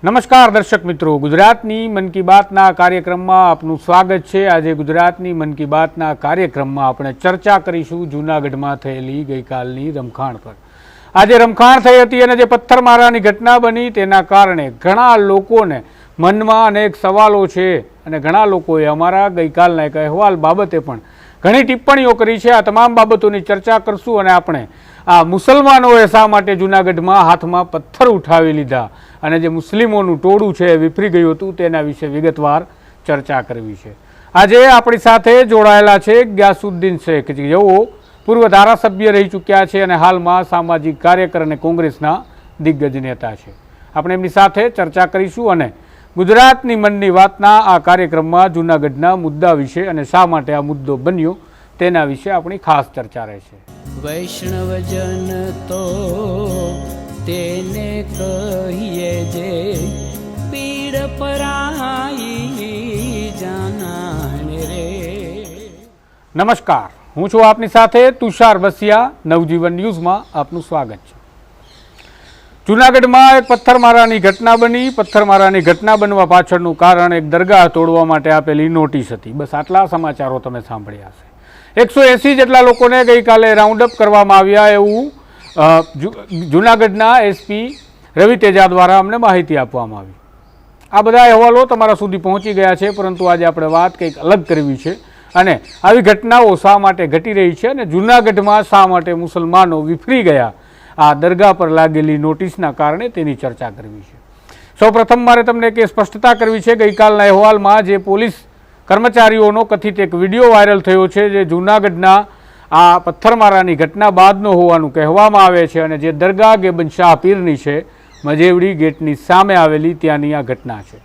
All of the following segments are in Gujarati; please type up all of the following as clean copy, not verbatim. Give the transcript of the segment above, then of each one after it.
નમસ્કાર દર્શક મિત્રો, ગુજરાતની મન કી બાતના કાર્યક્રમમાં આપનું સ્વાગત છે। આજે ગુજરાતની મન કી બાતના કાર્યક્રમમાં આપણે ચર્ચા કરીશું જૂનાગઢમાં થયેલી ગઈકાલની રમખાણ પર। આજે રમખાણ થઈ હતી અને જે પથ્થરમારાની ઘટના બની તેના કારણે ઘણા લોકોને મનમાં અનેક સવાલો છે અને ઘણા લોકોએ અમારા ગઈકાલના એક અહેવાલ બાબતે પણ ઘણી ટિપ્પણીઓ કરી છે। આ તમામ બાબતોની ચર્ચા કરશું અને આપણે આ મુસલમાનોએ શા માટે જૂનાગઢમાં હાથમાં પથ્થર ઉઠાવી લીધા અને જે મુસ્લિમોનું ટોળું છે એ વિફરી ગયું હતું તેના વિશે વિગતવાર ચર્ચા કરવી છે। આજે આપણી સાથે જોડાયેલા છે ગ્યાસુદ્દીન શેખ, જેઓ પૂર્વ ધારાસભ્ય રહી ચૂક્યા છે અને હાલમાં સામાજિક કાર્યકર અને કોંગ્રેસના દિગ્ગજ નેતા છે। આપણે એમની સાથે ચર્ચા કરીશું અને ગુજરાતની મનની વાતના આ કાર્યક્રમમાં જૂનાગઢના મુદ્દા વિશે અને શા માટે આ મુદ્દો બન્યો તેના વિશે આપણી ખાસ ચર્ચા રહેશે। વૈષ્ણવજન તો તેને કહીએ જે પીડ પરાઈ જાનાને રે। નમસ્કાર, હું છું આપની સાથે તુષાર બસિયા। નવજીવન ન્યૂઝમાં આપનું સ્વાગત છે। જૂનાગઢમાં એક પથ્થરમારાની ઘટના બની। પથ્થરમારાની ઘટના બનવા પાછળનું કારણ એક દરગાહ તોડવા માટે આપેલી નોટિસ હતી। બસ આટલા સમાચારો તમે સાંભળ્યા હશે। 180 જેટલા લોકોને ગઈકાલે રાઉન્ડ અપ કરવામાં આવ્યા એવું જૂનાગઢના એસપી રવિ તેજા દ્વારા અમને માહિતી આપવામાં આવી। આ બધા અહેવાલો તમારા સુધી પહોંચી ગયા છે, પરંતુ આજે આપણે વાત કંઈક અલગ કરવી છે અને આવી ઘટનાઓ શા માટે ઘટી રહી છે અને જૂનાગઢમાં શા માટે મુસલમાનો વિફરી ગયા આ દરગાહ પર લાગેલી નોટિસના કારણે તેની ચર્ચા કરવી છે। સૌપ્રથમ મારે તમને એક સ્પષ્ટતા કરવી છે। ગઈકાલના અહેવાલમાં જે પોલીસ કર્મચારીઓનો કથિત એક વિડીયો વાયરલ થયો છે, જે જૂનાગઢના આ પથ્થરમારાની ઘટના બાદનો હોવાનું કહેવામાં આવે છે અને જે દરગાહ ગેબન શાહ પીરની છે, મજેવડી ગેટની સામે આવેલી ત્યાંની આ ઘટના છે।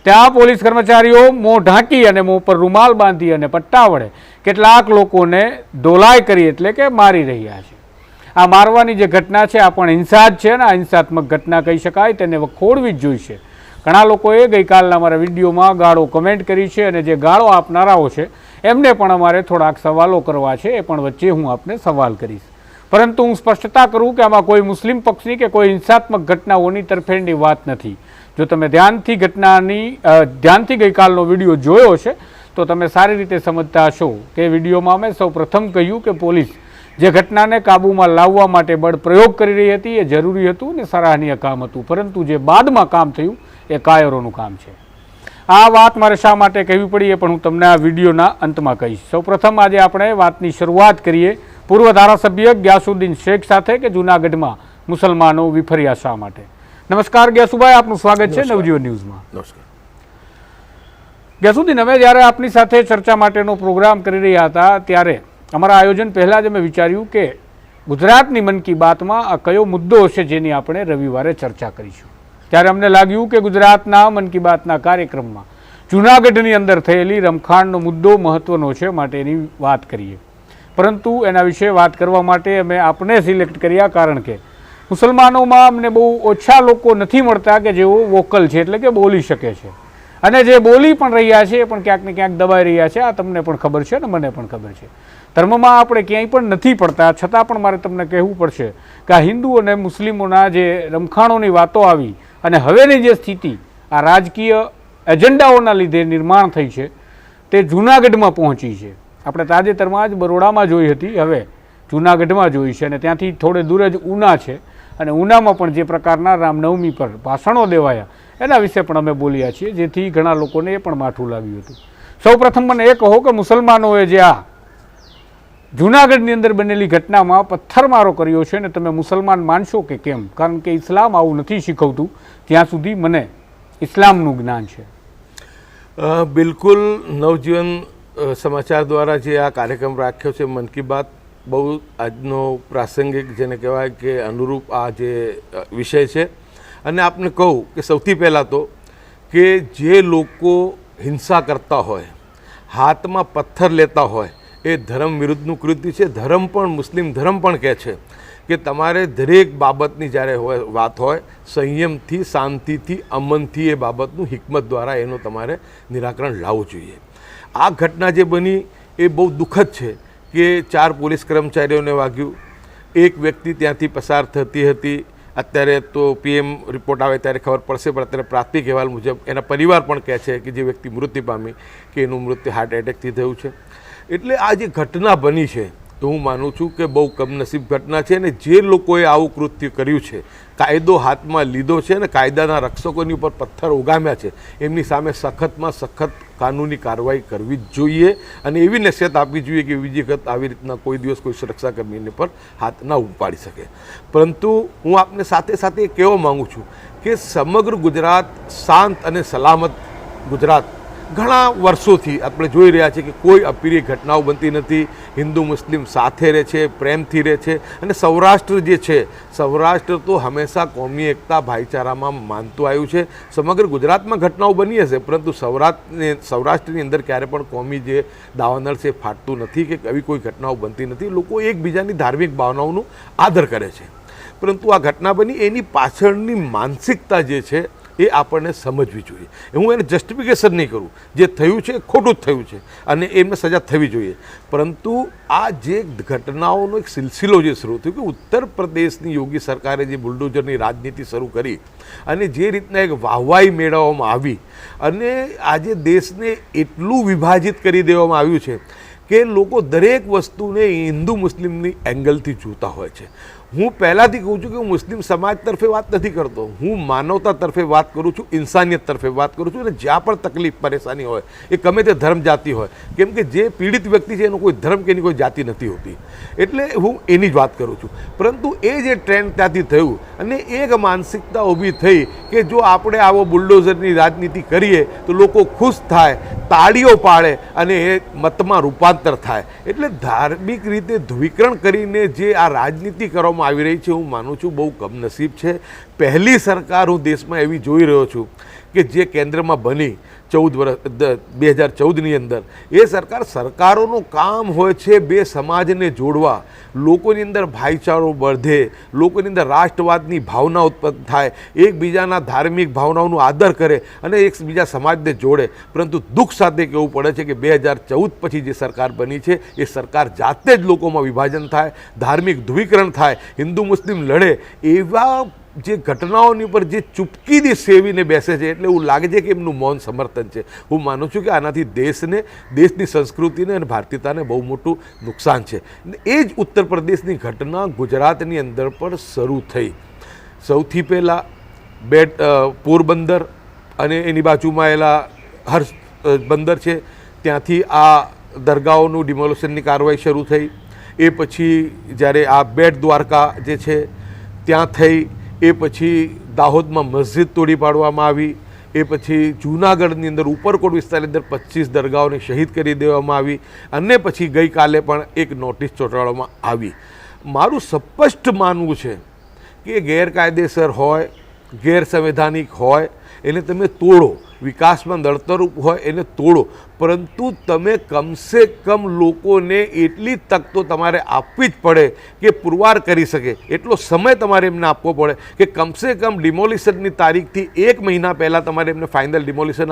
ત્યાં પોલીસ કર્મચારીઓ મોં ઢાંકી અને મોં પર રૂમાલ બાંધી અને પટ્ટા વડે કેટલાક લોકોને ધોલાઈ કરી એટલે કે મારી રહ્યા છે। આ મારવાની જે ઘટના છે આ પણ હિંસા જ છે અને આ હિંસાત્મક ઘટના કહી શકાય, તેને વખોડવી જ જોઈશે। ઘણા લોકોએ ગઈકાલના અમારા વિડીયોમાં ગાળો કમેન્ટ કરી છે અને જે ગાળો આપનારાઓ છે એમને પણ અમારે થોડાક સવાલો કરવા છે, એ પણ વચ્ચે હું આપને સવાલ કરીશ। પરંતુ હું સ્પષ્ટતા કરું કે આમાં કોઈ મુસ્લિમ પક્ષની કે કોઈ હિંસાત્મક ઘટનાઓની તરફેણની વાત નથી। જો તમે ધ્યાનથી ગઈકાલનો વિડીયો જોયો છે તો તમે સારી રીતે સમજતા હશો કે વિડીયોમાં અમે સૌ પ્રથમ કહ્યું કે પોલીસ જે ઘટનાને કાબૂમાં લાવવા માટે બળ પ્રયોગ કરી રહી હતી એ જરૂરી હતું ને સરાહનીય કામ હતું, પરંતુ જે બાદમાં કામ થયું એ કાયરોનું કામ છે। આ વાત મારે શા માટે કહેવી પડી એ પણ હું તમને આ વિડીયોના અંતમાં કહીશ। સૌપ્રથમ આજે આપણે વાતની શરૂઆત કરીએ પૂર્વ ધારાસભ્ય ગ્યાસુદ્દીન શેખ સાથે કે જૂનાગઢમાં મુસલમાનો વિફર્યા શા માટે। નમસ્કાર ગ્યાસુભાઈ, આપનું સ્વાગત છે નવજીવન ન્યૂઝમાં। નમસ્કાર ગ્યાસુદ્દીન, અમે જ્યારે આપની સાથે ચર્ચા માટેનો પ્રોગ્રામ કરી રહ્યા હતા ત્યારે અમારા આયોજન પહેલાં જ અમે વિચાર્યું કે ગુજરાતની મન કી બાતમાં આ કયો મુદ્દો હશે જેની આપણે રવિવારે ચર્ચા કરીશું। ત્યારે અમને લાગ્યું કે ગુજરાતના મન કી બાતના કાર્યક્રમમાં જૂનાગઢની અંદર થયેલી રમખાણનો મુદ્દો મહત્ત્વનો છે, માટે એની વાત કરીએ। પરંતુ એના વિશે વાત કરવા માટે અમે આપને સિલેક્ટ કર્યા, કારણ કે મુસલમાનોમાં અમને બહુ ઓછા લોકો નથી મળતા કે જેઓ વોકલ છે, એટલે કે બોલી શકે છે, અને જે બોલી પણ રહ્યા છે એ પણ ક્યાંક ને ક્યાંક દબાઈ રહ્યા છે। આ તમને પણ ખબર છે ને મને પણ ખબર છે। ધર્મમાં આપણે ક્યાંય પણ નથી પડતા, છતાં પણ મારે તમને કહેવું પડશે કે આ હિન્દુ અને મુસ્લિમોના જે રમખાણોની વાતો આવી અને હવેની જે સ્થિતિ આ રાજકીય એજન્ડાઓના લીધે નિર્માણ થઈ છે તે જૂનાગઢમાં પહોંચી છે। આપણે તાજેતરમાં જ બરોડામાં જોઈ હતી, હવે જૂનાગઢમાં જોઈ છે અને ત્યાંથી થોડે દૂર જ ઉના છે અને ઉનામાં પણ જે પ્રકારના રામનવમી પર ભાષણો દેવાયા એના વિશે પણ અમે બોલ્યા છીએ, જેથી ઘણા લોકોને એ પણ માઠું લાગ્યું હતું। સૌપ્રથમ મને એ કહો કે મુસલમાનોએ જે આ જૂનાગઢની અંદર બનેલી ઘટનામાં પથ્થરમારો કર્યો છે ને તમે મુસલમાન માનશો કે કેમ? કારણ કે ઇસ્લામ આવું નથી શીખવતું, ત્યાં સુધી મને ઇસ્લામનું જ્ઞાન છે। બિલકુલ, નવજીવન સમાચાર દ્વારા જે આ કાર્યક્રમ રાખ્યો છે મન કી બાત, બહુ આજનો પ્રાસંગિક જેને કહેવાય કે અનુરૂપ આ જે વિષય છે। અને આપને કહું કે સૌથી પહેલાં તો કે જે લોકો હિંસા કરતા હોય, હાથમાં પથ્થર લેતા હોય, એ ધર્મ વિરુદ્ધનું કૃત્ય છે। ધર્મ પણ, મુસ્લિમ ધર્મ પણ કહે છે કે તમારે દરેક બાબતની જ્યારે વાત હોય સંયમથી, શાંતિથી, અમનથી એ બાબતનું હિકમત દ્વારા એનું તમારે નિરાકરણ લાવવું જોઈએ। આ ઘટના જે બની એ બહુ દુઃખદ છે કે 4 પોલીસ કર્મચારીઓને વાગ્યું, એક વ્યક્તિ ત્યાંથી પસાર થતી હતી અત્યારે તો પીએમ રિપોર્ટ આવે ત્યારે ખબર પડશે, પણ અત્યારે પ્રાથમિક અહેવાલ મુજબ એના પરિવાર પણ કહે છે કે જે વ્યક્તિ મૃત્યુ પામી કે એનું મૃત્યુ હાર્ટ એટેકથી થયું છે. એટલે આ જે ઘટના બની છે તો હું માનું છું કે બહુ કમનસીબ ઘટના છે, અને જે લોકોએ આવું કૃત્ય કર્યું છે, કાયદો હાથમાં લીધો છે અને કાયદાના રક્ષકોની ઉપર પથ્થર ઉગામ્યા છે, એમની સામે સખતમાં સખત કાનૂની કાર્યવાહી કરવી જ જોઈએ અને એવી નસીહત આપવી જોઈએ કે બીજી વખત આવી રીતના કોઈ દિવસ કોઈ સુરક્ષાકર્મીને પર હાથ ના ઉપાડી શકે. પરંતુ હું આપને સાથે સાથે કહેવા માગું છું કે સમગ્ર ગુજરાત શાંત અને સલામત ગુજરાત ઘણા વર્ષોથી આપણે જોઈ રહ્યા છીએ કે કોઈ અપ્રિય ઘટનાઓ બનતી નથી. હિન્દુ મુસ્લિમ સાથે રહે છે, પ્રેમથી રહે છે, અને સૌરાષ્ટ્ર જે છે, સૌરાષ્ટ્ર તો હંમેશા કોમી એકતા ભાઈચારામાં માનતું આવ્યું છે. સમગ્ર ગુજરાતમાં ઘટનાઓ બની હશે, પરંતુ સૌરાષ્ટ્રની અંદર ક્યારે પણ કોમી જે દાવાનળ છે ફાટતું નથી કે એવી કોઈ ઘટનાઓ બનતી નથી. લોકો એકબીજાની ધાર્મિક ભાવનાઓનું આદર કરે છે, પરંતુ આ ઘટના બની એની પાછળની માનસિકતા જે છે એ આપણને સમજવી જોઈએ. હું એને જસ્ટિફિકેશન નહીં કરું, જે થયું છે ખોટું જ થયું છે અને એમને સજા થવી જોઈએ, પરંતુ આ જે ઘટનાઓનો એક સિલસિલો જે શરૂ થયો કે ઉત્તર પ્રદેશની યોગી સરકારે જે બુલડોઝરની રાજનીતિ શરૂ કરી અને જે રીતના એક વાહવાઈ મેળવવામાં આવી અને આજે દેશને એટલું વિભાજિત કરી દેવામાં આવ્યું છે કે લોકો દરેક વસ્તુને હિન્દુ મુસ્લિમની એંગલથી જોતા હોય છે. હું પહેલાંથી કહું છું કે હું મુસ્લિમ સમાજ તરફે વાત નથી કરતો, હું માનવતા તરફે વાત કરું છું, ઇન્સાનિયત તરફે વાત કરું છું. અને જ્યાં પણ તકલીફ પરેશાની હોય એ ગમે તે ધર્મ જાતિ હોય, કેમ કે જે પીડિત વ્યક્તિ છે એનો કોઈ ધર્મ કે એની કોઈ જાતિ નથી હોતી, એટલે હું એની જ વાત કરું છું. પરંતુ એ જે ટ્રેન્ડ ત્યાંથી થયું અને એક માનસિકતા ઊભી થઈ કે જો આપણે આવો બુલડોઝરની રાજનીતિ કરીએ તો લોકો ખુશ થાય, તાળીઓ પાડે અને એ મતમાં રૂપાંતર થાય. એટલે ધાર્મિક રીતે ધ્રુવીકરણ કરીને જે આ રાજનીતિ કરવામાં આવી રહી છે, હું માનું છું બહુ કમનસીબ છે. પહેલી સરકાર હું દેશમાં એવી જોઈ રહ્યો છું કે જે કેન્દ્રમાં બની 2014ની અંદર. એ સરકારોનું કામ હોય છે બે સમાજને જોડવા, લોકોની અંદર ભાઈચારો વધે, લોકોની અંદર રાષ્ટ્રવાદની ભાવના ઉત્પન્ન થાય, એકબીજાના ધાર્મિક ભાવનાઓનું આદર કરે અને એકબીજા સમાજને જોડે. પરંતુ દુઃખ સાથે કહેવું પડે છે કે 2014 પછી જે સરકાર બની છે એ સરકાર જાતે જ લોકોમાં વિભાજન થાય, ધાર્મિક ધ્રુવીકરણ થાય, હિન્દુ મુસ્લિમ લડે, એવા જે ઘટનાઓની ઉપર જે ચૂપકીથી સેવીને બેસે છે. એટલે એવું લાગે છે કે એમનું મૌન સમર્થન છે. હું માનું છું કે આનાથી દેશની સંસ્કૃતિને અને ભારતીયતાને બહુ મોટું નુકસાન છે. એ જ ઉત્તર પ્રદેશની ઘટના ગુજરાતની અંદર પણ શરૂ થઈ. સૌથી પહેલાં પોરબંદર અને એની બાજુમાં એલા હર્ષ બંદર છે, ત્યાંથી આ દરગાહોનું ડિમોલિશનની કાર્યવાહી શરૂ થઈ. એ પછી જ્યારે આ બેટ દ્વારકા જે છે ત્યાં થઈ, એ પછી દાહોદમાં મસ્જિદ તોડી પાડવામાં આવી, એ પછી જૂનાગઢની અંદર ઉપરકોટ વિસ્તારની અંદર 25 દરગાહોને શહીદ કરી દેવામાં આવી અને પછી ગઈકાલે પણ એક નોટિસ ચોંટાડવામાં આવી. મારું સ્પષ્ટ માનવું છે કે ગેરકાયદેસર હોય, ગેરસંવૈધાનિક હોય એને તમે તોડો, વિકાસમાં નડતરરૂપ હોય એને તોડો, પરંતુ તમે કમસે કમ લોકોને એટલી તક તો તમારે આપવી જ પડે કે પુરવાર કરી શકે એટલો સમય તમારે એમને આપવો પડે કે કમસે કમ ડિમોલિશનની તારીખથી 1 મહિના પહેલાં તમારે એમને ફાઇનલ ડિમોલિશન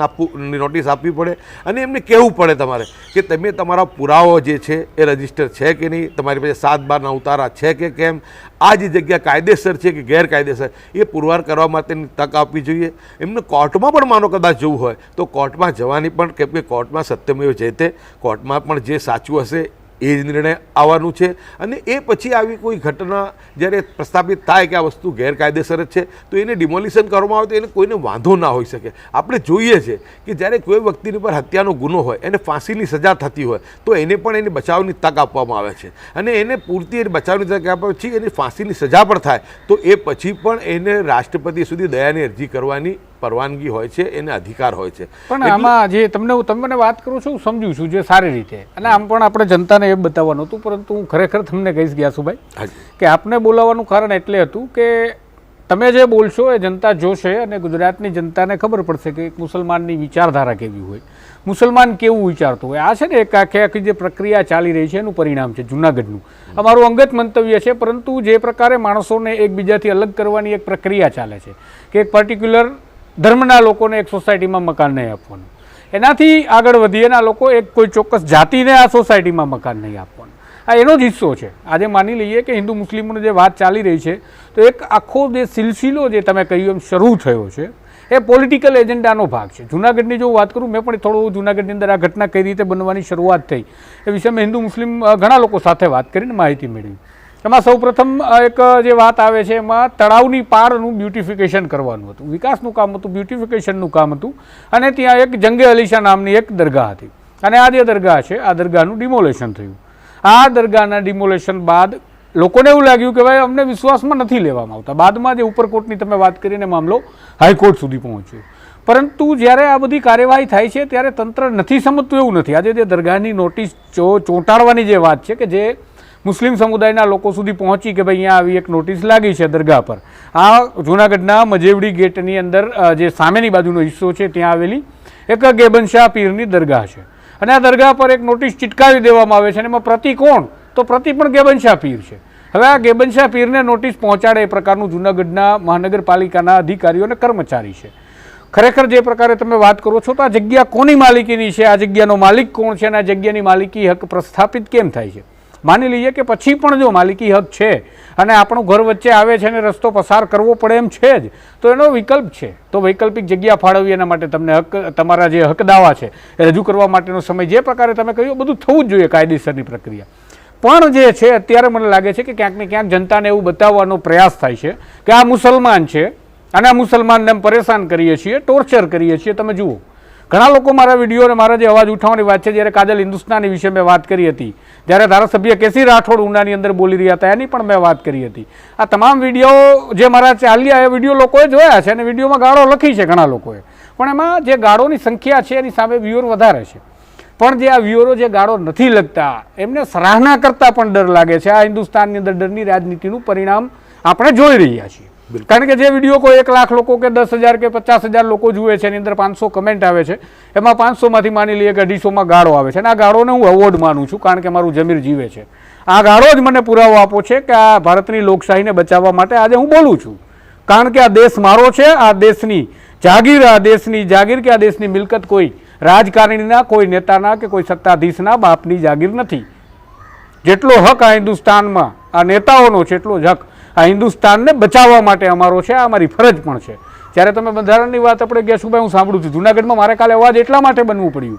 નોટિસ આપવી પડે અને એમને કહેવું પડે તમારે કે તમે તમારા પુરાવો જે છે એ રજિસ્ટર છે કે નહીં, તમારી પાસે 7/12ના ઉતારા છે કે કેમ, આ જે જગ્યા કાયદેસર છે કે ગેરકાયદેસર એ પુરવાર કરવા માટેની તક આપવી જોઈએ. એમને કોર્ટમાં પણ માનો કદાચ જવું હોય તો કોર્ટમાં જવાની પણ, કેમ કે કોર્ટમાં સત્યમેવ જયતે, કોર્ટમાં પણ જે સાચું હશે એ જ નિર્ણય આવવાનું છે. અને એ પછી આવી કોઈ ઘટના જ્યારે પ્રસ્થાપિત થાય કે આ વસ્તુ ગેરકાયદેસર જ છે તો એને ડિમોલિશન કરવામાં આવે તો એને કોઈને વાંધો ના હોઈ શકે. આપણે જોઈએ છે કે જ્યારે કોઈ વ્યક્તિની પર હત્યાનો ગુનો હોય, એને ફાંસીની સજા થતી હોય તો એને પણ એની બચાવની તક આપવામાં આવે છે અને એને પૂરતી એની બચાવની તક આપ્યા પછી એની ફાંસીની સજા પણ થાય તો એ પછી પણ એને રાષ્ટ્રપતિ સુધી દયાની અરજી કરવાની પરવાનગી હોય છે, એને અધિકાર હોય છે. પણ આમાં જે તમને વાત કરું છું સમજુ છું જે સારી રીતે, અને આમ પણ આપણે જનતાને એ બતાવવાનું હતું, પરંતુ હું ખરેખર તમને કહીશ ગ્યાસુભાઈ કે આપને બોલાવવાનું કારણ એટલે હતું કે તમે જે બોલશો એ જનતા જોશે અને ગુજરાતની જનતાને ખબર પડશે કે એક મુસલમાનની વિચારધારા કેવી હોય, મુસલમાન કેવું વિચારતું હોય. આ છે ને એક આખી જે પ્રક્રિયા ચાલી રહી છે એનું પરિણામ છે જૂનાગઢનું. અમારું અંગત મંતવ્ય છે, પરંતુ જે પ્રકારે માણસોને એકબીજાથી અલગ કરવાની એક પ્રક્રિયા ચાલે છે કે એક પર્ટિક્યુલર ધર્મના લોકોને એક સોસાયટીમાં મકાન નહીં આપવાનું, એનાથી આગળ વધીએના લોકો એક કોઈ ચોક્કસ જાતિને આ સોસાયટીમાં મકાન નહીં આપવાનું. આ એનો જ હિસ્સો છે. આજે માની લઈએ કે હિન્દુ મુસ્લિમોની જે વાત ચાલી રહી છે તો એક આખો જે સિલસિલો જે તમે કહ્યું એમ શરૂ થયો છે એ પોલિટિકલ એજન્ડાનો ભાગ છે. જૂનાગઢની જો વાત કરું, મેં પણ થોડું જૂનાગઢની અંદર આ ઘટના કઈ રીતે બનવાની શરૂઆત થઈ એ વિશે મેં હિન્દુ મુસ્લિમ ઘણા લોકો સાથે વાત કરીને માહિતી મેળવી. એમાં સૌપ્રથમ એક જે વાત આવે છે એમાં તળાવની પાળનું બ્યુટિફિકેશન કરવાનું હતું, વિકાસનું કામ હતું, બ્યુટિફિકેશનનું કામ હતું. અને ત્યાં એક જંગે અલીશા નામની એક દરગાહ હતી અને આ જે દરગાહ છે આ દરગાહનું ડિમોલેશન થયું. આ દરગાહના ડિમોલેશન બાદ લોકોને એવું લાગ્યું કે ભાઈ અમને વિશ્વાસમાં નથી લેવામાં આવતા. બાદમાં જે ઉપરકોર્ટની તમે વાત કરીને મામલો હાઈકોર્ટ સુધી પહોંચ્યો. પરંતુ જ્યારે આ બધી કાર્યવાહી થાય છે ત્યારે તંત્ર નથી સમજતું એવું નથી. આજે જે દરગાહની નોટિસ ચોંટાડવાની જે વાત છે કે જે મુસ્લિમ સમુદાયના લોકો સુધી પહોંચી કે ભાઈ અહીંયા આવી એક નોટિસ લાગી છે દરગાહ પર. આ જૂનાગઢના મજેવડી ગેટની અંદર જે સામેની બાજુનો હિસ્સો છે ત્યાં આવેલી એક ગેબનશાહ પીરની દરગાહ છે અને આ દરગાહ પર એક નોટિસ ચિટકાવી દેવામાં આવે છે અને એમાં પ્રતિ કોણ તો પ્રતિ પણ ગેબનશાહ પીર છે. હવે આ ગેબનશાહ પીરને નોટિસ પહોંચાડે એ પ્રકારનું જૂનાગઢના મહાનગરપાલિકાના અધિકારીઓ અને કર્મચારી છે. ખરેખર જે પ્રકારે તમે વાત કરો છો તો આ જગ્યા કોની માલિકીની છે, આ જગ્યાનો માલિક કોણ છે અને આ જગ્યાની માલિકી હક પ્રસ્થાપિત કેમ થાય છે? માની લઈએ કે પછી પણ જો માલિકી હક છે અને આપણું ઘર વચ્ચે આવે છે અને રસ્તો પસાર કરવો પડે એમ છે જ તો એનો વિકલ્પ છે, તો વૈકલ્પિક જગ્યા ફાળવવી એના માટે તમને હક, તમારા જે હક દાવા છે એ રજૂ કરવા માટેનો સમય જે પ્રકારે તમે કહ્યું બધું થવું જ જોઈએ કાયદેસરની પ્રક્રિયા. પણ જે છે અત્યારે મને લાગે છે કે ક્યાંક ને ક્યાંક જનતાને એવું બતાવવાનો પ્રયાસ થાય છે કે આ મુસલમાન છે અને આ મુસલમાનને એમ પરેશાન કરીએ છીએ, ટોર્ચર કરીએ છીએ. તમે જુઓ ઘણા લોકો મારા વિડીયો અને મારા જે અવાજ ઉઠાવવાની વાત છે, જ્યારે કાજલ હિન્દુસ્તાની વિશે મેં વાત કરી હતી, જ્યારે ધારાસભ્ય કેસી રાઠોડ ઉનાની અંદર બોલી રહ્યા હતા એની પણ મેં વાત કરી હતી. આ તમામ વિડીયો જે મારા ચાલ્યા એ વિડીયો લોકોએ જોયા છે અને વિડીયોમાં ગાળો લખી છે ઘણા લોકોએ, પણ એમાં જે ગાળોની સંખ્યા છે એની સામે વ્યુઅર વધારે છે. પણ જે આ વ્યુઅરો જે ગાળો નથી લખતા એમને સરાહના કરતાં પણ ડર લાગે છે. આ હિન્દુસ્તાનની અંદર ડરની રાજનીતિનું પરિણામ આપણે જોઈ રહ્યા છીએ. કારણ કે જે વિડીયો કોઈ 1 લાખ લોકો કે 10,000 કે 50,000 લોકો જુએ છે એની અંદર 500 કમેન્ટ આવે છે, એમાં 500માંથી માની લઈએ કે 250માં ગાળો આવે છે અને આ ગાળોને હું અવોર્ડ માનું છું કારણ કે મારું જમીર જીવે છે. આ ગાળો જ મને પુરાવો આપો છે કે આ ભારતની લોકશાહીને બચાવવા માટે આજે હું બોલું છું. કારણ કે આ દેશ મારો છે, આ દેશની જાગીર, આ દેશની જાગીર કે આ દેશની મિલકત કોઈ રાજકારણીના, કોઈ નેતાના કે કોઈ સત્તાધીશના બાપની જાગીર નથી. જેટલો હક આ હિન્દુસ્તાનમાં આ નેતાઓનો છે એટલો જ હક આ હિન્દુસ્તાનને બચાવવા માટે અમારો છે, આ અમારી ફરજ પણ છે. જ્યારે તમે બંધારણની વાત આપણે ગેસુભાઈ હું સાંભળું છું, જૂનાગઢમાં મારે કાલે અવાજ એટલા માટે બનવું પડ્યું,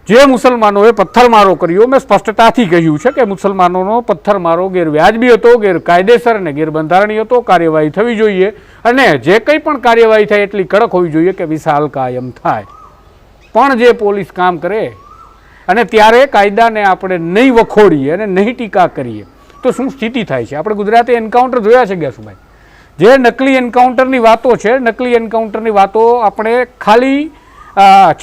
જે મુસલમાનોએ પથ્થરમારો કર્યો મેં સ્પષ્ટતાથી કહ્યું છે કે મુસલમાનોનો પથ્થરમારો ગેરવ્યાજબી હતો, ગેરકાયદેસર અને ગેરબંધારણીય હતો, કાર્યવાહી થવી જોઈએ અને જે કંઈ પણ કાર્યવાહી થાય એટલી કડક હોવી જોઈએ કે વિશાલ કાયમ થાય. પણ જે પોલીસ કામ કરે અને ત્યારે કાયદાને આપણે નહીં વખોડીએ અને નહીં ટીકા કરીએ તો શું સ્થિતિ થાય છે? આપણે ગુજરાતે એન્કાઉન્ટર જોયા છે ગેસુભાઈ, જે નકલી એન્કાઉન્ટરની વાતો છે, નકલી એન્કાઉન્ટરની વાતો આપણે ખાલી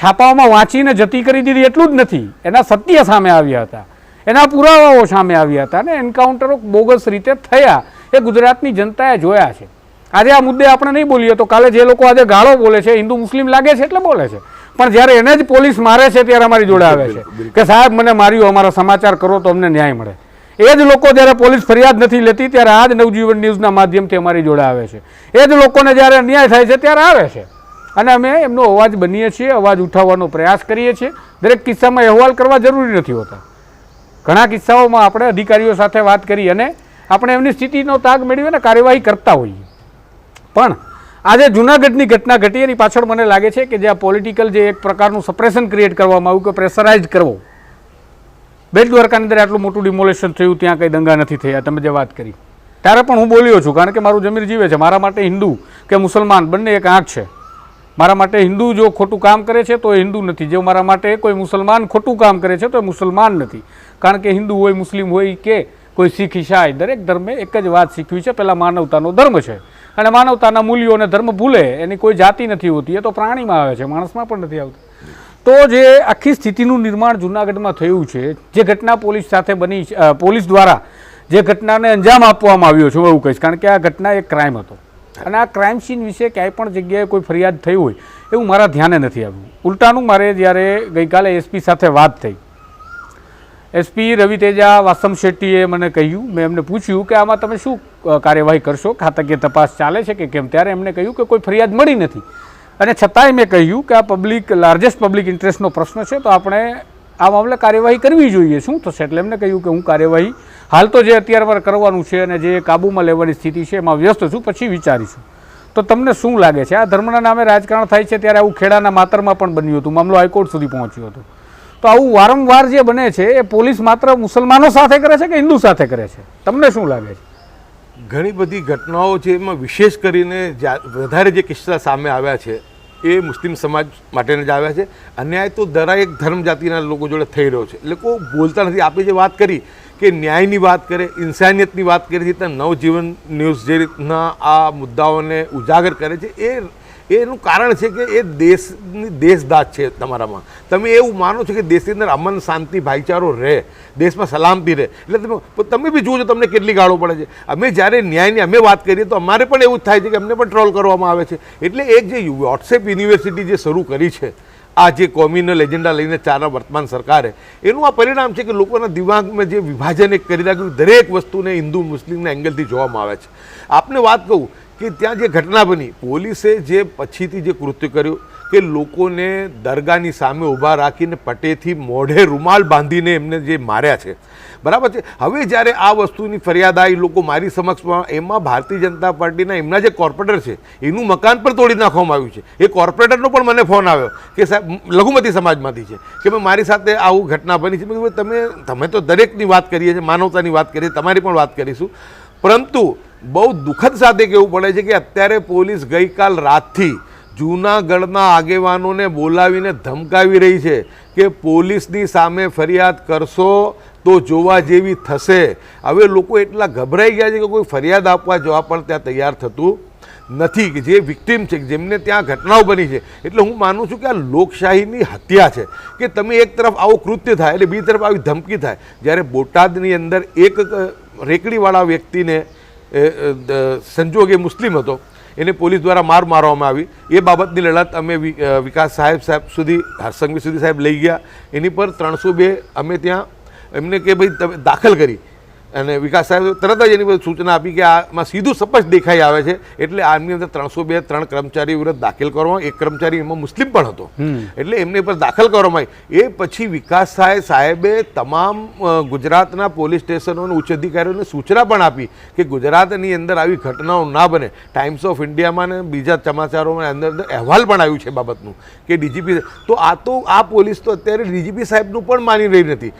છાપાઓમાં વાંચીને જતી કરી દીધી એટલું જ નથી, એના સત્ય સામે આવ્યા હતા, એના પુરાવાઓ સામે આવ્યા હતા અને એન્કાઉન્ટરો બોગસ રીતે થયા એ ગુજરાતની જનતાએ જોયા છે. આજે આ મુદ્દે આપણે નહીં બોલીએ તો કાલે જે લોકો આજે ગાળો બોલે છે હિન્દુ મુસ્લિમ લાગે છે એટલે બોલે છે, પણ જ્યારે એને જ પોલીસ મારે છે ત્યારે અમારી જોડે આવે છે કે સાહેબ મને માર્યું, અમારા સમાચાર કરો તો અમને ન્યાય મળે. એ જ લોકો જ્યારે પોલીસ ફરિયાદ નથી લેતી ત્યારે આ જ નવજીવન ન્યૂઝના માધ્યમથી અમારી જોડે આવે છે. એ જ લોકોને જ્યારે અન્યાય થાય છે ત્યારે આવે છે અને અમે એમનો અવાજ બનીએ છીએ, અવાજ ઉઠાવવાનો પ્રયાસ કરીએ છીએ. દરેક કિસ્સામાં અહેવાલ કરવા જરૂરી નથી હોતા. ઘણા કિસ્સાઓમાં આપણે અધિકારીઓ સાથે વાત કરી અને આપણે એમની સ્થિતિનો તાગ મેળવીને કાર્યવાહી કરતા હોઈએ. પણ આજે જૂનાગઢની ઘટના ઘટી એની પાછળ મને લાગે છે કે જે આ પોલિટિકલ જે એક પ્રકારનું સપ્રેશન ક્રિએટ કરવામાં આવ્યું કે પ્રેશરાઇઝ કરવો. બેટ દ્વારકાની અંદર આટલું મોટું ડિમોલેશન થયું, ત્યાં કંઈ દંગા નથી થયા, તમે જે વાત કરી ત્યારે પણ હું બોલ્યો છું કારણ કે મારું જમીર જીવે છે. મારા માટે હિન્દુ કે મુસલમાન બંને એક આંખ છે. મારા માટે હિન્દુ જો ખોટું કામ કરે છે તો એ હિન્દુ નથી, જો મારા માટે કોઈ મુસલમાન ખોટું કામ કરે છે તો એ મુસલમાન નથી. કારણ કે હિન્દુ હોય, મુસ્લિમ હોય કે કોઈ શીખ, ઈસાઈ, દરેક ધર્મે એક જ વાત શીખવી છે, પહેલાં માનવતાનો ધર્મ છે અને માનવતાના મૂલ્યો અને ધર્મ ભૂલે એની કોઈ જાતિ નથી હોતી, એ તો પ્રાણીમાં આવે છે, માણસમાં પણ નથી આવતી. તો જે આખી સ્થિતિનું નિર્માણ જૂનાગઢમાં થયું છે, જે ઘટના પોલીસ સાથે બની, પોલીસ દ્વારા જે ઘટનાને અંજામ આપવામાં આવ્યો છે એવું કહીશ, કારણ કે આ ઘટના એક ક્રાઇમ હતો અને આ ક્રાઇમ સીન વિશે ક્યાંય પણ જગ્યાએ કોઈ ફરિયાદ થઈ હોય એવું મારા ધ્યાને નથી આવ્યું. ઉલટાનું મારે જ્યારે ગઈકાલે એસપી સાથે વાત થઈ, એસપી રવિ તેજા વાસમ શેટ્ટીએ મને કહ્યું, મેં એમને પૂછ્યું કે આમાં તમે શું કાર્યવાહી કરશો, ખાતાકીય તપાસ ચાલે છે કે કેમ? ત્યારે એમણે કહ્યું કે કોઈ ફરિયાદ મળી નથી અને છતાંય મેં કહ્યું કે આ લાર્જેસ્ટ પબ્લિક ઇન્ટરેસ્ટનો પ્રશ્ન છે તો આપણે આ મામલે કાર્યવાહી કરવી જોઈએ, શું થશે? એટલે એમને કહ્યું કે હું કાર્યવાહી હાલ તો જે અત્યારે કરવાનું છે અને જે કાબૂમાં લેવાની સ્થિતિ છે એમાં વ્યસ્ત છું, પછી વિચારીશું. તો તમને શું લાગે છે આ ધર્મના નામે રાજકારણ થાય છે? ત્યારે આવું ખેડાના માતરમાં પણ બન્યું હતું, મામલો હાઈકોર્ટ સુધી પહોંચ્યો હતો. તો આવું વારંવાર જે બને છે એ પોલીસ માત્ર મુસલમાનો સાથે કરે છે કે હિન્દુ સાથે કરે છે? તમને શું લાગે છે? ઘણી બધી ઘટનાઓ છે એમાં વિશેષ કરીને વધારે જે કિસ્સા સામે આવ્યા છે એ મુસ્લિમ સમાજ માટેના જ આવ્યા છે. અન્યાય તો દરેક ધર્મ જાતિના લોકો જોડે થઈ રહ્યો છે. લોકો બોલતા નથી. આપણે જે વાત કરી કે ન્યાયની વાત કરે, ઇન્સાનિયતની વાત કરી, રીતના નવજીવન ન્યૂઝ જે રીતના આ મુદ્દાઓને ઉજાગર કરે છે એનું કારણ છે કે એ દેશની દેશદાત છે તમારામાં. તમે એવું માનો છો કે દેશની અંદર અમન શાંતિ ભાઈચારો રહે, દેશમાં સલામતી રહે, એટલે તમે બી જુઓ છો તમને કેટલી ગાળો પડે છે. અમે જ્યારે ન્યાયની અમે વાત કરીએ તો અમારે પણ એવું જ થાય છે કે અમને પણ ટ્રોલ કરવામાં આવે છે. એટલે એક જે વોટ્સએપ યુનિવર્સિટી જે શરૂ કરી છે આ જે કોમ્યુનલ એજન્ડા લઈને ચાર વર્તમાન સરકારે, એનું આ પરિણામ છે કે લોકોના દિમાગમાં જે વિભાજન એક કરી રાખ્યું, દરેક વસ્તુને હિન્દુ મુસ્લિમના એંગલથી જોવામાં આવે છે. આપને વાત કહું કે ત્યાં જે ઘટના બની, પોલીસે જે પછીથી જે કૃત્ય કર્યું કે લોકોને દરગાહની સામે ઊભા રાખીને પટેથી મોઢે રૂમાલ બાંધીને એમને જે માર્યા છે, બરાબર છે. હવે જ્યારે આ વસ્તુની ફરિયાદ આવી લોકો મારી સમક્ષમાં, એમાં ભારતીય જનતા પાર્ટીના એમના જે કોર્પોરેટર છે એનું મકાન પણ તોડી નાખવામાં આવ્યું છે. એ કોર્પોરેટરનો પણ મને ફોન આવ્યો કે સાહેબ લઘુમતી સમાજમાંથી છે કે ભાઈ મારી સાથે આવું ઘટના બની છે. મેં કીધું તમે તો દરેકની વાત કરીએ છીએ, માનવતાની વાત કરીએ, તમારી પણ વાત કરીશું, પરંતુ બહુ દુઃખદ સાથે કહેવું પડે છે કે અત્યારે પોલીસ ગઈકાલ રાતથી જૂનાગઢના આગેવાનોને બોલાવીને ધમકાવી રહી છે કે પોલીસની સામે ફરિયાદ કરશો તો જોવા જેવી થશે. હવે લોકો એટલા ગભરાઈ ગયા છે કે કોઈ ફરિયાદ આપવા જવા પણ ત્યાં તૈયાર થતું નથી, કે જે વિક્ટિમ છે, જેમને ત્યાં ઘટનાઓ બની છે. એટલે હું માનું છું કે આ લોકશાહીની હત્યા છે કે તમે એક તરફ આવું કૃત્ય થાય એટલે બીજી તરફ આવી ધમકી થાય. જ્યારે બોટાદની અંદર એક રેકડીવાળા વ્યક્તિને સંજોગે મુસ્લિમ હતો, એને પોલીસ દ્વારા મારવામાં આવી. એ બાબતની લડત અમે વિકાસ સાહેબ સુધી, હરસંઘવી સુધી સાહેબ લઈ ગયા. એની પર 302 અમે ત્યાં એમને કે ભાઈ તમે દાખલ કરી, અને વિકાસ સાહેબ તરત જ એની પર સૂચના આપી કે આમાં સીધું સ્પષ્ટ દેખાઈ આવે છે. એટલે આની અંદર 302 3 કર્મચારી વિરુદ્ધ દાખલ કરવામાં, એક કર્મચારી એમાં મુસ્લિમ પણ હતો એટલે એમને પર દાખલ કરવામાં આવી. એ પછી વિકાસ સાહેબે તમામ ગુજરાતના પોલીસ સ્ટેશનોના ઉચ્ચ અધિકારીઓને સૂચના પણ આપી કે ગુજરાતની અંદર આવી ઘટનાઓ ના બને. ટાઈમ્સ ઓફ ઇન્ડિયામાં ને બીજા સમાચારોમાં અંદર અહેવાલ પણ આવ્યું છે બાબતનું કે ડીજીપી. તો આ પોલીસ તો અત્યારે ડીજીપી સાહેબનું પણ માની રહી નથી.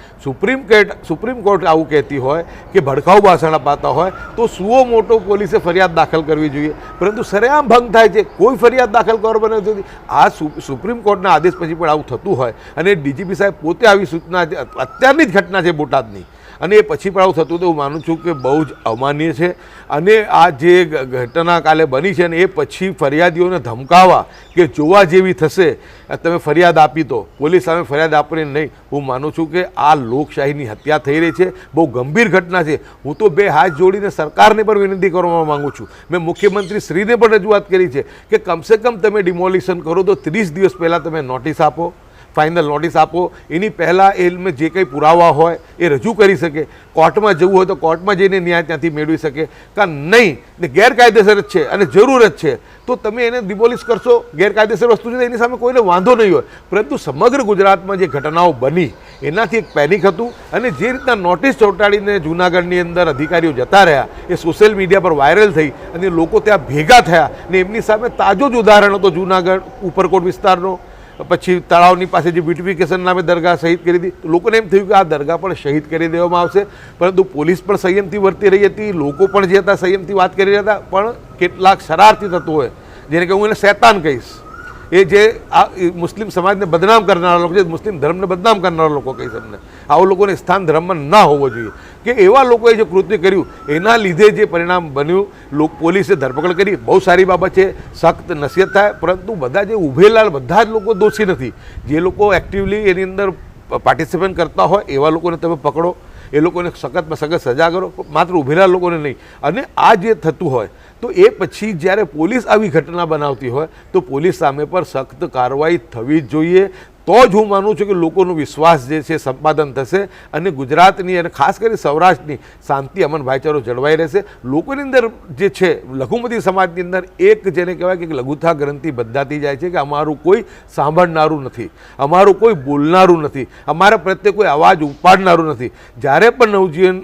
સુપ્રીમ કોર્ટ આવું કહેતી હોય કે ભડકાઉ ભાષણ અપાતા હોય તો સુઓ મોટો પોલીસે ફરિયાદ દાખલ કરવી જોઈએ, પરંતુ સરેઆમ ભંગ થાય છે, કોઈ ફરિયાદ દાખલ કરવામાં નથી થતી. આ સુપ્રીમ કોર્ટના આદેશ પછી પણ આવું થતું હોય અને ડીજીપી સાહેબ પોતે આવી સૂચના, અત્યારની જ ઘટના છે બોટાદની, અને એ પછી પણ આવું થતું તો હું માનું છું કે બહુ જ અમાન્ય છે. અને આ જે ઘટના કાલે બની છે ને એ પછી ફરિયાદીઓને ધમકાવવા કે જોવા જેવી થશે, તમે ફરિયાદ આપી તો પોલીસ સામે ફરિયાદ આપીને નહીં, હું માનું છું કે આ લોકશાહીની હત્યા થઈ રહી છે. બહુ ગંભીર ઘટના છે. હું તો બે હાથ જોડીને સરકારને પણ વિનંતી કરવા માગું છું. મેં મુખ્યમંત્રી શ્રીને પણ રજૂઆત કરી છે કે કમસે કમ તમે ડિમોલિશન કરો તો 30 દિવસ પહેલાં તમે નોટિસ આપો, ફાઇનલ નોટિસ આપો. એની પહેલાં એમને જે કંઈ પુરાવા હોય એ રજૂ કરી શકે. કોર્ટમાં જવું હોય તો કોર્ટમાં જઈને ન્યાય ત્યાંથી મેળવી શકે. કાં નહીં ને ગેરકાયદેસર જ છે અને જરૂરત છે તો તમે એને ડિમોલિશ કરશો. ગેરકાયદેસર વસ્તુ છે એની સામે કોઈને વાંધો નહીં હોય, પરંતુ સમગ્ર ગુજરાતમાં જે ઘટનાઓ બની એનાથી એક પેનિક હતું. અને જે રીતના નોટિસ ચોંટાડીને જૂનાગઢની અંદર અધિકારીઓ જતા રહ્યા એ સોશિયલ મીડિયા પર વાયરલ થઈ અને લોકો ત્યાં ભેગા થયા ને એમની સામે તાજો જ ઉદાહરણ હતો જૂનાગઢ ઉપરકોટ વિસ્તારનો. પછી તળાવની પાસે જે બ્યુટિફિકેશન નામે દરગાહ શહીદ કરી હતી. લોકોને એમ થયું કે આ દરગાહ પણ શહીદ કરી દેવામાં આવશે, પરંતુ પોલીસ પણ સંયમથી વર્તી રહી હતી, લોકો પણ જે હતા સંયમથી વાત કરી રહ્યા હતા. પણ કેટલાક શરારતી તત્વોએ, જેને કે હું એને શૈતાન કહીશ, એ જે આ મુસ્લિમ સમાજને બદનામ કરનારા લોકો છે, મુસ્લિમ ધર્મને બદનામ કરનારા લોકો કહીશ એમને, આવા લોકોને સ્થાન ધર્મમાં ના હોવો જોઈએ, કે એવા લોકોએ જે કૃત્ય કર્યું એના લીધે જે પરિણામ બન્યું, પોલીસે ધરપકડ કરી, બહુ સારી બાબત છે, સખ્ત નસીહત થાય. પરંતુ બધા જે ઉભેલા બધા જ લોકો દોષી નથી. જે લોકો એક્ટિવલી એની અંદર પાર્ટિસિપેટ કરતા હોય એવા લોકોને તમે પકડો, એ લોકોને સખતમાં સખત સજા કરો, માત્ર ઉભેલા લોકોને નહીં. અને આ જે થતું હોય તો એ પછી જ્યારે પોલીસ આવી ઘટના બનાવતી હોય તો પોલીસ સામે પર સખ્ત કાર્યવાહી થવી જ જોઈએ. તો જ હું માનું છું કે લોકોનો વિશ્વાસ જે છે સંપાદન થશે અને ગુજરાતની અને ખાસ કરીને સૌરાષ્ટ્રની શાંતિ અમન ભાઈચારો જળવાઈ રહેશે. લોકોની અંદર જે છે લઘુમતી સમાજની અંદર એક જેને કહેવાય કે લઘુતા ગ્રંથિ બધાતી જાય છે કે અમારું કોઈ સાંભળનારું નથી, અમારું કોઈ બોલનારું નથી, અમારા પ્રત્યે કોઈ અવાજ ઉપાડનારું નથી. જ્યારે પણ નવજીવન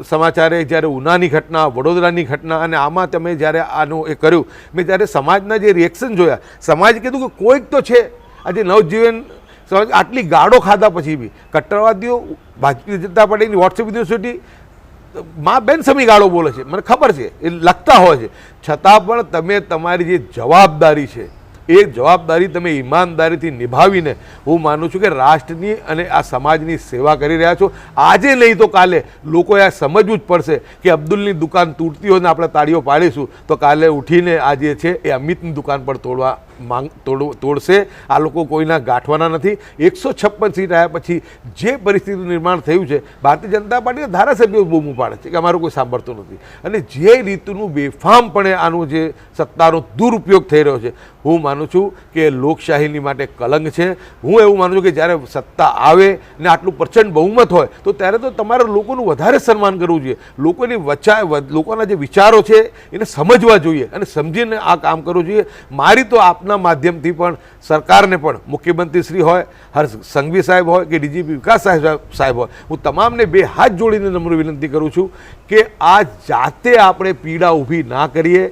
સમાચારે જ્યારે ઉનાની ઘટના, વડોદરાની ઘટના અને આમાં તમે જ્યારે આનું એ કર્યું, મેં જ્યારે સમાજના જે રિએક્શન જોયા, સમાજે કીધું કે કોઈક તો છે. આજે નવજીવન સમાજ આટલી ગાળો ખાધા પછી બી કટ્ટરવાદીઓ ભારતીય જનતા પાર્ટીની વોટ્સએપ યુનિવર્સિટી માં બેન સમી ગાળો બોલે છે, મને ખબર છે, એ લખતા હોય છે, છતાં પણ તમે તમારી જે જવાબદારી છે એ જવાબદારી તમે ઈમાનદારીથી નિભાવીને હું માનું છું કે રાષ્ટ્રની અને આ સમાજની સેવા કરી રહ્યા છો. આજે નહીં તો કાલે લોકોએ આ સમજવું જ પડશે કે અબ્દુલની દુકાન તૂટતી હોય ને આપણે તાળીઓ પાડીશું તો કાલે ઉઠીને આ જે છે એ અમિતની દુકાન પર તોડશે. આ લોકો કોઈના ગાંઠવાના નથી. 156 સીટ આવ્યા પછી જે પરિસ્થિતિનું નિર્માણ થયું છે, ભારતીય જનતા પાર્ટીના ધારાસભ્યો બૂમ પાડે છે કે અમારું કોઈ સાંભળતું નથી. અને જે રીતનું બેફામપણે આનું જે સત્તાનો દુરુપયોગ થઈ રહ્યો છે, હું માનું છું કે લોકશાહીની માટે કલંક છે. હું એવું માનું છું કે જ્યારે સત્તા આવે ને આટલું પ્રચંડ બહુમત હોય તો ત્યારે તો તમારે લોકોનું વધારે સન્માન કરવું જોઈએ. લોકોના જે વિચારો છે એને સમજવા જોઈએ અને સમજીને આ કામ કરવું જોઈએ. મારી તો આપના માધ્યમથી પણ સરકારને પણ, મુખ્યમંત્રી શ્રી હોય, હર્ષ સંઘવી સાહેબ હોય કે ડીજીપી વિકાસ સાહેબ હોય, હું તમામને બે હાથ જોડીને નમ્ર વિનંતી કરું છું કે આ જાતે આપણે પીડા ઊભી ના કરીએ,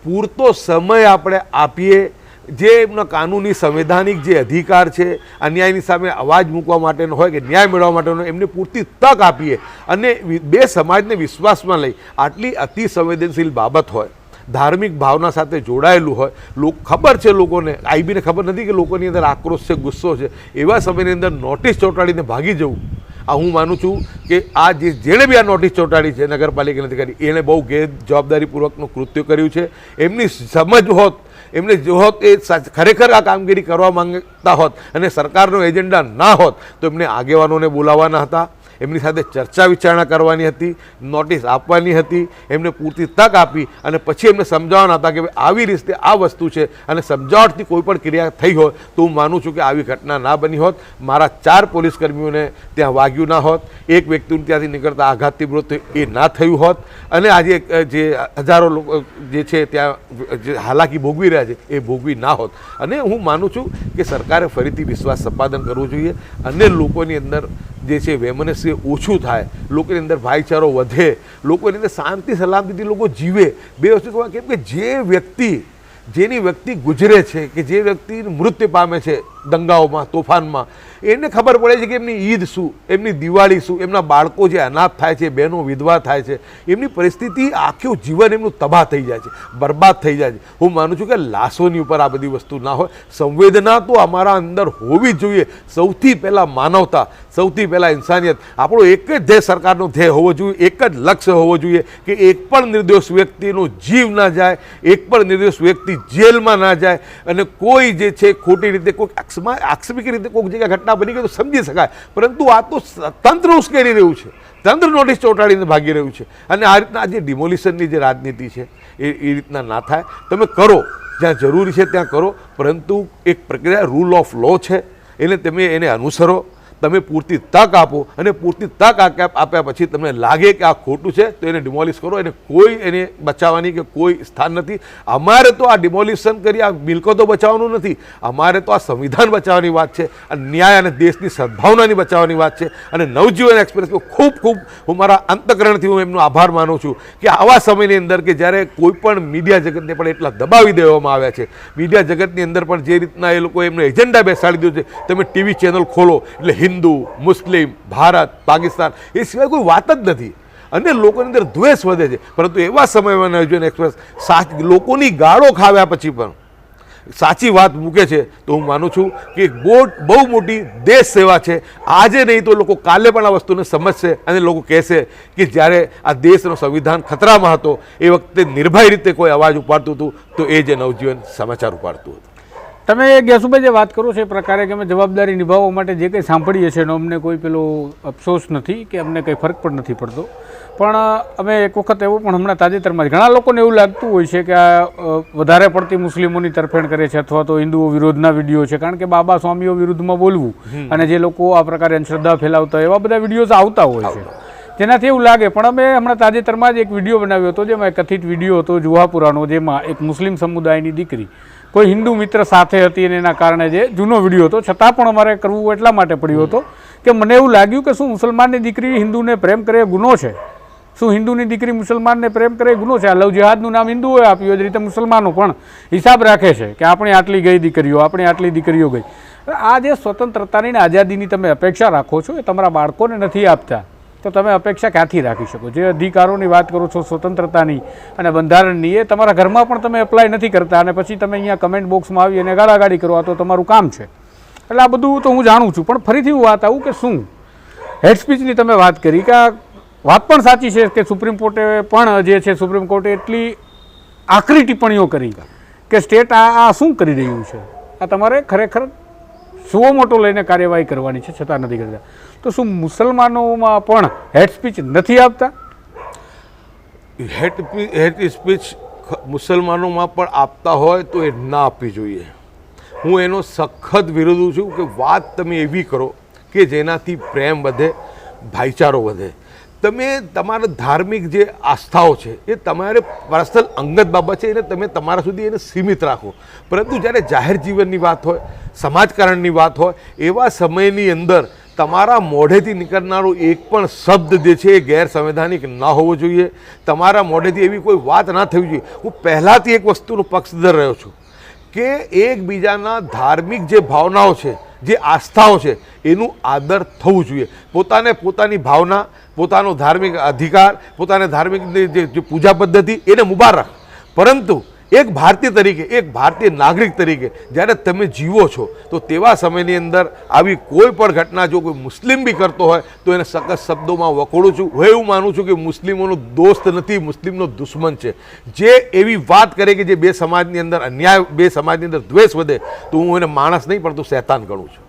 પૂરતો સમય આપણે આપીએ. જે એમના કાનૂની સંવૈધાનિક જે અધિકાર છે, અન્યાયની સામે અવાજ મૂકવા માટેનો હોય કે ન્યાય મેળવવા માટેનો, એમને પૂરતી તક આપીએ અને બે સમાજને વિશ્વાસમાં લઈ આટલી અતિ સંવેદનશીલ બાબત હોય, ધાર્મિક ભાવના સાથે જોડાયેલું હોય, ખબર છે લોકોને, આઈબીને ખબર નથી કે લોકોની અંદર આક્રોશ છે, ગુસ્સો છે, એવા સમયની અંદર નોટિસ ચોંટાડીને ભાગી જવું, આ હું માનું છું કે આ જેણે બી આ નોટિસ ચોંટાડી છે નગરપાલિકાના અધિકારી, એણે બહુ ગેરજવાબદારીપૂર્વકનું કૃત્ય કર્યું છે. એમની સમજ હોત, એમને જો હોત એ ખરેખર આ કામગીરી કરવા માંગતા હોત અને સરકારનો એજન્ડા ના હોત તો એમને આગેવાનોને બોલાવવાના હતા, એમની સાથે ચર્ચા વિચારણા કરવાની હતી, નોટિસ આપવાની હતી, એમને પૂરતી તક આપી અને પછી એમને સમજાવવાના હતા કે આવી રીતે આ વસ્તુ છે અને સમજાવટથી કોઈ પણ ક્રિયા થઈ હોય તો હું માનું છું કે આવી ઘટના ના બની હોત. મારા 4 પોલીસ કર્મીઓને ત્યાં વાગ્યું ના હોત, એક વ્યક્તિનું ત્યાંથી નીકળતા આઘાતથી મૃત્યુ એ ના થયું હોત અને આજે જે હજારો લોકો જે છે ત્યાં જે હાલાકી ભોગવી રહ્યા છે એ ભોગવી ના હોત. અને હું માનું છું કે સરકારે ફરીથી વિશ્વાસ સંપાદન કરવું જોઈએ અને લોકોની અંદર જે છે વૈમનસ્ય ઓછું થાય, લોકોની અંદર ભાઈચારો વધે, લોકોની અંદર શાંતિ સલામતીથી લોકો જીવે. બે વસ્તુ કેમ કે જેની વ્યક્તિ ગુજરે છે કે જે વ્યક્તિ મૃત્યુ પામે છે દંગાઓમાં, તોફાનમાં, એને ખબર પડે છે કે એમની ઈદ શું, એમની દિવાળી શું, એમના બાળકો જે અનાથ થાય છે, બહેનો વિધવા થાય છે, એમની પરિસ્થિતિ આખું જીવન એમનું તબાહ થઈ જાય છે, બરબાદ થઈ જાય છે. હું માનું છું કે લાશોની ઉપર આ બધી વસ્તુ ના હોય. સંવેદના તો અમારા અંદર હોવી જ જોઈએ. સૌથી પહેલાં માનવતા, સૌથી પહેલાં ઇન્સાનિયત. આપણો એક જ ધ્યેય સરકારનો ધ્યેય હોવો જોઈએ, એક જ લક્ષ્ય હોવો જોઈએ કે એક પણ નિર્દોષ વ્યક્તિનો જીવ ના જાય, એક પણ નિર્દોષ વ્યક્તિ જેલમાં ના જાય અને કોઈ જે છે ખોટી રીતે કોઈ આકસ્મિક રીતે કોઈક જગ્યાએ ઘટના બની ગઈ તો સમજી શકાય, પરંતુ આ તો તંત્ર ઉશ્કેરી રહ્યું છે, તંત્ર નોટિસ ચોંટાડીને ભાગી રહ્યું છે. અને આ રીતના જે ડિમોલિશનની જે રાજનીતિ છે એ રીતના ના થાય. તમે કરો જ્યાં જરૂરી છે ત્યાં કરો, પરંતુ એક પ્રક્રિયા રૂલ ઓફ લો છે, એને અનુસરો. તમે પૂરતી તક આપો અને પૂરતી તક આપ્યા પછી તમને લાગે કે આ ખોટું છે તો એને ડિમોલિશ કરો. એને બચાવવાની કે કોઈ સ્થાન નથી. અમારે તો આ ડિમોલિશન કરી આ મિલકતો બચાવવાનું નથી, અમારે તો આ સંવિધાન બચાવવાની વાત છે, ન્યાય અને દેશની સદભાવનાની બચાવવાની વાત છે. અને નવજીવન એક્સપ્રેસનો ખૂબ હું મારા અંતકરણથી હું એમનો આભાર માનું છું કે આવા સમયની અંદર કે જ્યારે કોઈ પણ મીડિયા જગતને પણ એટલા દબાવી દેવામાં આવ્યા છે, મીડિયા જગતની અંદર પણ જે રીતના એ લોકો એમનો એજન્ડા બેસાડી દીધો છે, તમે ટીવી ચેનલ ખોલો એટલે હિન્દુ, મુસ્લિમ, ભારત, પાકિસ્તાન એ સિવાય કોઈ વાત જ નથી અને લોકોની અંદર દ્વેષ વધે છે. પરંતુ એવા સમયમાં નવજીવન એક્સપ્રેસ લોકોની ગાળો ખાવ્યા પછી પણ સાચી વાત મૂકે છે તો હું માનું છું કે બહુ મોટી દેશ સેવા છે. આજે નહીં તો લોકો કાલે પણ આ વસ્તુને સમજશે અને લોકો કહેશે કે જ્યારે આ દેશનો સંવિધાન ખતરામાં હતો એ વખતે નિર્ભય રીતે કોઈ અવાજ ઉપાડતું હતું તો એ જે નવજીવન સમાચાર ઉપાડતું હતું. તમે ગ્યાસુભાઈ જે વાત કરો છો એ પ્રકારે કે અમે જવાબદારી નિભાવવા માટે જે કંઈ સાંભળીએ છીએ એનો અમને કોઈ પેલો અફસોસ નથી કે અમને કંઈ ફરક પણ નથી પડતો. પણ અમે એક વખત એવું પણ હમણાં તાજેતરમાં ઘણા લોકોને એવું લાગતું હોય છે કે આ વધારે પડતી મુસ્લિમોની તરફેણ કરે છે અથવા તો હિન્દુઓ વિરોધના વિડીયો છે, કારણ કે બાબા સ્વામીઓ વિરુદ્ધમાં બોલવું અને જે લોકો આ પ્રકારે અંધશ્રદ્ધા ફેલાવતા હોય એવા બધા વિડીયોઝ આવતા હોય છે, જેનાથી એવું લાગે. પણ અમે હમણાં તાજેતરમાં જ એક વિડીયો બનાવ્યો હતો, જેમાં એક કથિત વિડીયો હતો જુહાપુરાનો, જેમાં એક મુસ્લિમ સમુદાયની દીકરી કોઈ હિન્દુ મિત્ર સાથે હતી અને એના કારણે જે જૂનો વિડીયો હતો, છતાં પણ અમારે કરવું એટલા માટે પડ્યો હતો કે મને એવું લાગ્યું કે શું મુસલમાનની દીકરી હિન્દુને પ્રેમ કરે એ ગુનો છે? શું હિન્દુની દીકરી મુસલમાનને પ્રેમ કરે એ ગુનો છે? આ લવ જેહાદનું નામ હિન્દુઓએ આપ્યું, એ જ રીતે મુસલમાનો પણ હિસાબ રાખે છે કે આપણે આટલી ગઈ દીકરીઓ, આપણે આટલી દીકરીઓ ગઈ. આ જે સ્વતંત્રતાની ને આઝાદીની તમે અપેક્ષા રાખો છો એ તમારા બાળકોને નથી આપતા, તો તમે અપેક્ષા ક્યાંથી રાખી શકો? જે અધિકારોની વાત કરો છો સ્વતંત્રતાની અને બંધારણની, એ તમારા ઘરમાં પણ તમે એપ્લાય નથી કરતા અને પછી તમે અહીંયા કમેન્ટ બોક્સમાં આવી અને ગાળાગાળી કરો, આ તો તમારું કામ છે. એટલે આ બધું તો હું જાણું છું, પણ ફરીથી હું વાત આવું કે શું હેડ સ્પીચની તમે વાત કરી, કે આ વાત પણ સાચી છે કે સુપ્રીમ કોર્ટે પણ જે છે સુપ્રીમ કોર્ટે એટલી આકરી ટિપ્પણીઓ કરી કે સ્ટેટ આ શું કરી રહ્યું છે, આ તમારે ખરેખર સુઓ મોટો લઈને કાર્યવાહી કરવાની છે, છતાં નથી કરતા. તો શું મુસલમાનોમાં પણ હેડ સ્પીચ નથી આપતા? હેડ સ્પીચ મુસલમાનોમાં પણ આપતા હોય તો એ ના આપવી જોઈએ. હું એનો સખત વિરોધ છું કે વાત તમે એવી કરો કે જેનાથી પ્રેમ વધે, ભાઈચારો વધે. તમે તમારા ધાર્મિક જે આસ્થાઓ છે એ તમારે પર્સનલ અંગત બાબત છે, એને તમે તમારા સુધી એને સીમિત રાખો. પરંતુ જ્યારે જાહેર જીવનની વાત હોય, સમાજકારણની વાત હોય, એવા સમયની અંદર તમારા મોઢેથી નીકળનારો એક પણ શબ્દ જે છે એ ગેરસંવૈધાનિક ના હોવો જોઈએ. તમારા મોઢેથી એવી કોઈ વાત ના થવી જોઈએ. હું પહેલાંથી એક વસ્તુનો પક્ષધર રહ્યો છું કે એકબીજાના ધાર્મિક જે ભાવનાઓ છે, જે આસ્થાઓ છે, એનું આદર થવું જોઈએ. પોતાને પોતાની ભાવના, પોતાનો ધાર્મિક અધિકાર, પોતાને ધાર્મિક જે પૂજા પદ્ધતિ એને મુબારક, પરંતુ એક ભારતીય તરીકે, એક ભારતીય નાગરિક તરીકે જ્યારે તમે જીવો છો તો તેવા સમયની અંદર આવી કોઈ પણ ઘટના જો કોઈ મુસ્લિમ બી કરતો હોય તો એને સખત શબ્દોમાં વખોડું છું. હું એવું માનું છું કે મુસ્લિમોનો દોસ્ત નથી, મુસ્લિમનો દુશ્મન છે. જે એવી વાત કરે કે જે બે સમાજની અંદર અન્યાય, બે સમાજની અંદર દ્વેષ વધે, તો હું એને માણસ નહીં પરંતુ શૈતાન ગણું છું.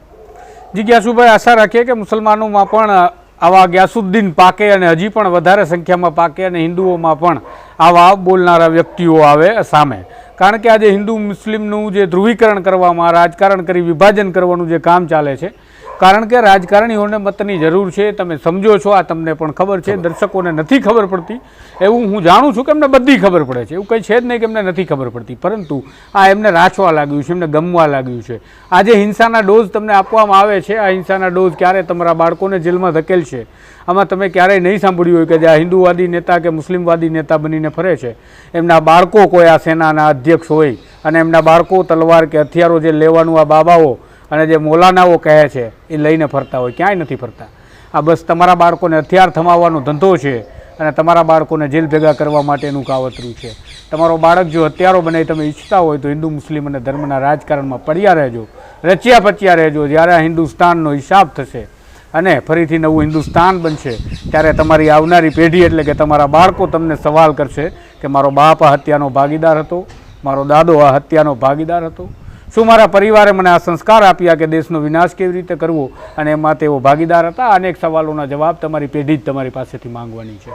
જિજ્ઞાસુભાઈ, આશા રાખીએ કે મુસલમાનોમાં પણ આવા ગ્યાસુદ્દીન પાકે અને હજી પણ વધારે સંખ્યામાં પાકે અને હિન્દુઓમાં પણ આવા બોલનારા વ્યક્તિઓ આવે સામે. કારણ કે આજે હિન્દુ મુસ્લિમનું જે ધ્રુવીકરણ કરવામાં, રાજકારણ કરી વિભાજન કરવાનું જે કામ ચાલે છે, કારણ કે રાજકારણીઓને મતની જરૂર છે, તમે સમજો છો, આ તમને પણ ખબર છે, દર્શકોને નથી ખબર પડતી એવું હું જાણું છું કે એમને બધી ખબર પડે છે, એવું કંઈ છે જ નહીં કે એમને નથી ખબર પડતી, પરંતુ આ એમને રાચવા લાગ્યું છે, એમને ગમવા લાગ્યું છે. આજે હિંસાના ડોઝ તમને આપવામાં આવે છે, આ હિંસાના ડોઝ ક્યારે તમારા બાળકોને જેલમાં ધકેલશે? આમાં તમે ક્યારેય નહીં સાંભળ્યું હોય કે જે આ હિન્દુવાદી નેતા કે મુસ્લિમવાદી નેતા બનીને ફરે છે, એમના બાળકો કોઈ આ સેનાના અધ્યક્ષ હોય અને એમના બાળકો તલવાર કે હથિયારો જે લેવાનું આ બાબાઓ અને જે મૌલાનાઓ કહે છે એ લઈને ફરતા હોય. ક્યાંય નથી ફરતા. આ બસ તમારા બાળકોને હથિયાર થમાવવાનો ધંધો છે અને તમારા બાળકોને જેલ ભેગા કરવા માટેનું કાવતરું છે. તમારો બાળક જો હથિયારો બને તમે ઈચ્છતા હોય તો હિન્દુ મુસ્લિમ અને ધર્મના રાજકારણમાં પડ્યા રહેજો, રચ્યા પચ્યા રહેજો. જ્યારે આ હિન્દુસ્તાનનો હિસાબ થશે અને ફરીથી નવું હિન્દુસ્તાન બનશે ત્યારે તમારી આવનારી પેઢી એટલે કે તમારા બાળકો તમને સવાલ કરશે કે મારો બાપ આ હત્યાનો ભાગીદાર હતો, મારો દાદો આ હત્યાનો ભાગીદાર હતો, શું મારા પરિવારે મને આ સંસ્કાર આપ્યા કે દેશનો વિનાશ કેવી રીતે કરવો અને એમાં તેઓ ભાગીદાર હતા? અનેક સવાલોના જવાબ તમારી પેઢી જ તમારી પાસેથી માંગવાની છે.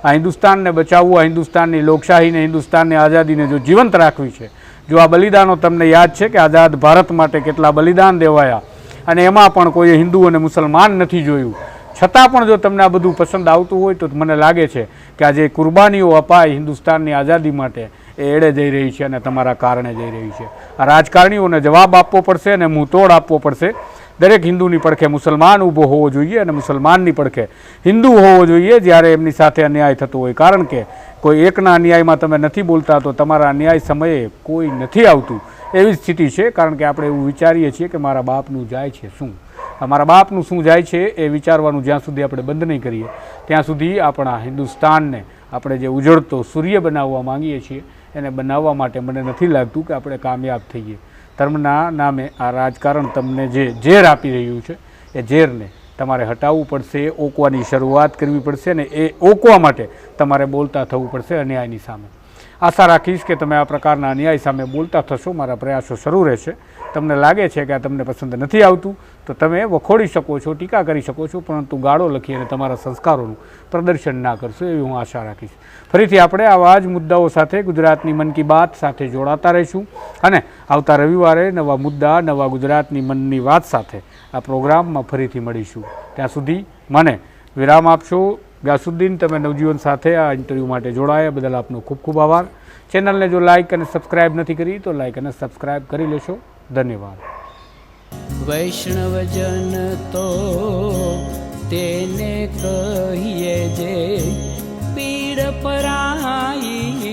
આ હિન્દુસ્તાનને બચાવવું, આ હિન્દુસ્તાનની લોકશાહીને, હિન્દુસ્તાનની આઝાદીને જો જીવંત રાખવી છે, જો આ બલિદાનો તમને યાદ છે કે આઝાદ ભારત માટે કેટલા બલિદાન દેવાયા અને એમાં પણ કોઈએ હિન્દુ અને મુસલમાન નથી જોયું, છતાં પણ જો તમને આ બધું પસંદ આવતું હોય તો મને લાગે છે કે આ જે કુરબાનીઓ અપાય હિન્દુસ્તાનની આઝાદી માટે એ એડે જઈ રહી છે અને તમારા કારણે જઈ રહી છે. આ રાજકારણીઓને જવાબ આપવો પડશે અને મુંહતોડ આપવો પડશે. દરેક હિન્દુની પડખે મુસલમાન ઊભો હોવો જોઈએ અને મુસલમાનની પડખે હિન્દુ હોવો જોઈએ જ્યારે એમની સાથે અન્યાય થતો હોય. કારણ કે કોઈ એકના અન્યાયમાં તમે નથી બોલતા તો તમારા અન્યાય સમયે કોઈ નથી આવતું, એવી સ્થિતિ છે. કારણ કે આપણે એવું વિચારીએ છીએ કે મારા બાપનું જાય છે શું, અમારા બાપનું શું જાય છે એ વિચારવાનું જ્યાં સુધી આપણે બંધ નહીં કરીએ ત્યાં સુધી આપણા હિન્દુસ્તાનને આપણે જે ઉજળતો સૂર્ય બનાવવા માંગીએ છીએ એને બનાવવા માટે મને નથી લાગતું કે આપણે કામયાબ થઈએ. ધર્મના નામે આ રાજકારણ તમને જે ઝેર આપી રહ્યું છે એ ઝેરને તમારે હટાવવું પડશે, ઓકવાની શરૂઆત કરવી પડશે અને એ ઓકવા માટે તમારે બોલતા થવું પડશે અન્યાયની સામે. આશા રાખીશ કે તમે આ પ્રકારના અન્યાય સામે બોલતા થશો. મારા પ્રયાસો શરૂ રહેશે. તમને લાગે છે કે આ તમને પસંદ નથી આવતું તો તમે વખોડી શકો છો, ટીકા કરી શકો છો, પરંતુ ગાળો લખી અને તમારા સંસ્કારોનું પ્રદર્શન ના કરશો એવી હું આશા રાખીશ. ફરીથી આપણે આવા જ મુદ્દાઓ સાથે ગુજરાતની મન કી બાત સાથે જોડાતા રહીશું અને આવતા રવિવારે નવા મુદ્દા, નવા ગુજરાતની મનની વાત સાથે આ પ્રોગ્રામમાં ફરીથી મળીશું. ત્યાં સુધી મને વિરામ આપશો. ગ્યાસુદ્દીન, તમે નવજીવન સાથે આ ઇન્ટરવ્યૂ માટે જોડાયા બદલ આપનો ખૂબ ખૂબ આભાર. ચેનલને જો લાઇક અને સબસ્ક્રાઇબ નથી કરી તો લાઇક અને સબસ્ક્રાઇબ કરી લેશો. ધન્યવાદ. વૈષ્ણવજન તો તેને કહીએ જે પીડ પરાઈ.